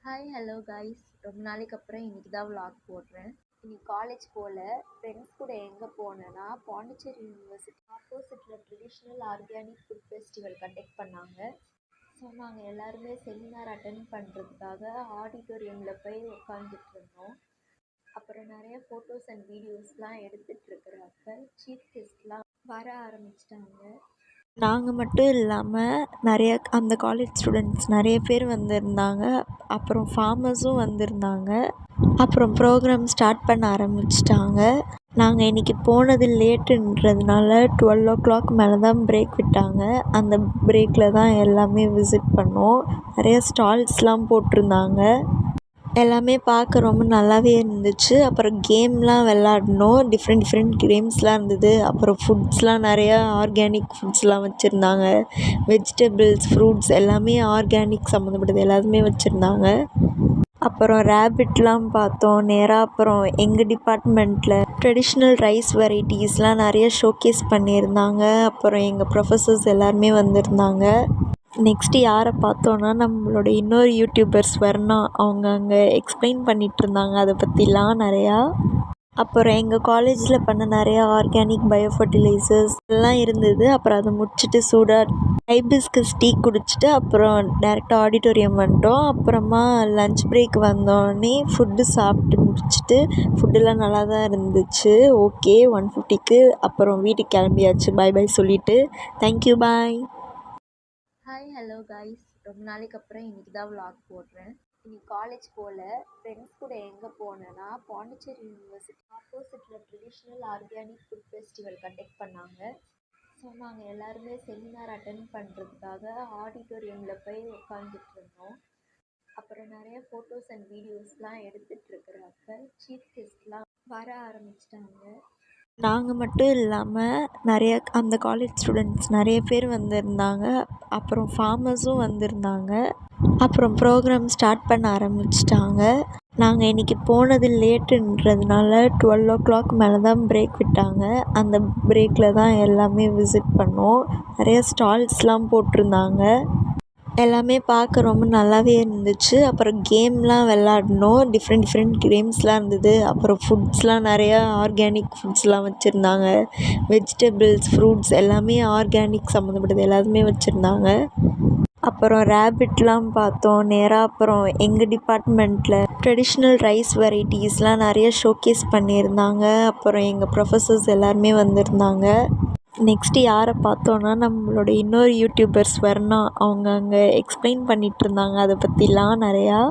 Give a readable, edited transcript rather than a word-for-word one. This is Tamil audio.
ஹாய் ஹலோ கைஸ், ரொம்ப நாளைக்கு அப்புறம் இன்றைக்கி தான் vlog போடுறேன். இன்னைக்கு காலேஜ் போகல. ஃப்ரெண்ட்ஸ் கூட எங்கே போனேன்னா பாண்டிச்சேரி யூனிவர்சிட்டி ஆப்போசிட்டில் traditional organic food festival conduct பண்ணாங்க. ஸோ நாங்கள் எல்லாருமே செமினார் அட்டென்ட் பண்ணுறதுக்காக ஆடிட்டோரியமில் போய் உட்காந்துட்டு இருந்தோம். அப்புறம் நிறைய ஃபோட்டோஸ் அண்ட் வீடியோஸ்லாம் எடுத்துகிட்டு இருக்கிறப்ப சீஃப் கெஸ்ட்லாம் வர ஆரம்பிச்சிட்டாங்க. நாங்கள் மட்டும் இல்லாமல் நிறைய அந்த காலேஜ் ஸ்டூடெண்ட்ஸ் நிறைய பேர் வந்திருந்தாங்க. அப்புறம் ஃபார்மர்ஸும் வந்திருந்தாங்க. அப்புறம் ப்ரோக்ராம் ஸ்டார்ட் பண்ண ஆரம்பிச்சிட்டாங்க. நாங்கள் இன்றைக்கி போனது லேட்டுன்றதுனால 12 o'clock மேலே தான் பிரேக் விட்டாங்க. அந்த பிரேக்கில் தான் எல்லாமே விசிட் பண்ணோம். நிறைய ஸ்டால்ஸ்லாம் போட்டிருந்தாங்க. எல்லாமே பார்க்க ரொம்ப நல்லாவே இருந்துச்சு. அப்புறம் கேம்லாம் விளாட்னோம். டிஃப்ரெண்ட் கேம்ஸ்லாம் இருந்தது. அப்புறம் ஃபுட்ஸ்லாம் நிறையா ஆர்கானிக் ஃபுட்ஸ்லாம் வச்சுருந்தாங்க. வெஜிடபிள்ஸ், ஃப்ரூட்ஸ் எல்லாமே ஆர்கானிக் சம்மந்தப்பட்டது எல்லாத்துமே வச்சுருந்தாங்க. அப்புறம் ரேபிட்லாம் பார்த்தோம் நேராக. அப்புறம் எங்கள் டிபார்ட்மெண்ட்டில் ட்ரெடிஷ்னல் ரைஸ் வெரைட்டிஸ்லாம் நிறைய ஷோகேஸ் பண்ணியிருந்தாங்க. அப்புறம் எங்கள் ப்ரொஃபஸர்ஸ் எல்லாருமே வந்திருந்தாங்க. நெக்ஸ்ட்டு யாரை பார்த்தோன்னா நம்மளோட இன்னொரு யூடியூபர் ஸ்வர்ணா. அவங்க அங்கே எக்ஸ்பிளைன் பண்ணிகிட்ருந்தாங்க அதை பற்றிலாம் நிறையா. அப்புறம் எங்கள் காலேஜில் பண்ண நிறையா ஆர்கானிக் பயோ ஃபர்டிலைசர்ஸ் எல்லாம் இருந்தது. அப்புறம் அதை முடிச்சுட்டு சூடாக ஹைபிஸ்கஸ் டீ குடிச்சிட்டு அப்புறம் டேரெக்டாக ஆடிட்டோரியம் வந்துட்டோம். அப்புறமா லன்ச் பிரேக் வந்தோடனே ஃபுட்டு சாப்பிட்டு முடிச்சுட்டு ஃபுட்டெல்லாம் நல்லா தான் இருந்துச்சு. ஓகே 1:50க்கு அப்புறம் வீட்டுக்கு கிளம்பியாச்சு. பை சொல்லிவிட்டு thank you bye. Hi hello guys, ரொம்ப நாளைக்கு அப்புறம் இன்றைக்கி தான் vlog போடுறேன். இன்னைக்கு காலேஜ் போகல. ஃப்ரெண்ட்ஸ் கூட எங்கே போனேன்னா பாண்டிச்சேரி யூனிவர்சிட்டி ஆப்போசிட்டில் traditional organic food festival conduct பண்ணாங்க. ஸோ நாங்கள் எல்லாருமே செமினார் அட்டென்ட் பண்ணுறதுக்காக ஆடிட்டோரியமில் போய் உட்காந்துட்டு இருந்தோம். அப்புறம் நிறைய ஃபோட்டோஸ் அண்ட் வீடியோஸ்லாம் எடுத்துகிட்டு இருக்கிறப்ப சீஃப் கெஸ்ட்லாம் வர ஆரம்பிச்சிட்டாங்க. நாங்கள் மட்டும் இல்லாமல் நிறைய அந்த காலேஜ் ஸ்டூடெண்ட்ஸ் நிறைய பேர் வந்திருந்தாங்க. அப்புறம் ஃபார்மர்ஸும் வந்திருந்தாங்க. அப்புறம் ப்ரோக்ராம் ஸ்டார்ட் பண்ண ஆரம்பிச்சிட்டாங்க. நாங்கள் இன்றைக்கி போனது லேட்டுன்றதுனால 12 o'clock மேலே தான் பிரேக் விட்டாங்க. அந்த பிரேக்கில் தான் எல்லாமே விசிட் பண்ணோம். நிறைய ஸ்டால்ஸ்லாம் போட்டிருந்தாங்க. எல்லாமே பார்க்க ரொம்ப நல்லாவே இருந்துச்சு. அப்புறம் கேம்லாம் விளாட்னோம். டிஃப்ரெண்ட் கேம்ஸ்லாம் இருந்தது. அப்புறம் ஃபுட்ஸ்லாம் நிறையா ஆர்கானிக் ஃபுட்ஸ்லாம் வச்சுருந்தாங்க. வெஜிடபிள்ஸ், ஃப்ரூட்ஸ் எல்லாமே ஆர்கானிக் சம்மந்தப்பட்டது எல்லாத்துமே வச்சுருந்தாங்க. அப்புறம் ரேபிட்லாம் பார்த்தோம் நேராக. அப்புறம் எங்கள் டிபார்ட்மெண்ட்டில் ட்ரெடிஷ்னல் ரைஸ் வெரைட்டிஸ்லாம் நிறைய ஷோகேஸ் பண்ணியிருந்தாங்க. அப்புறம் எங்கள் ப்ரொஃபஸர்ஸ் எல்லாருமே வந்திருந்தாங்க. நெக்ஸ்ட்டு யாரை பார்த்தோன்னா நம்மளோட இன்னொரு யூடியூபர் ஸ்வர்ணா. அவங்க அங்கே எக்ஸ்பிளைன் பண்ணிகிட்ருந்தாங்க அதை பற்றிலாம் நிறையா.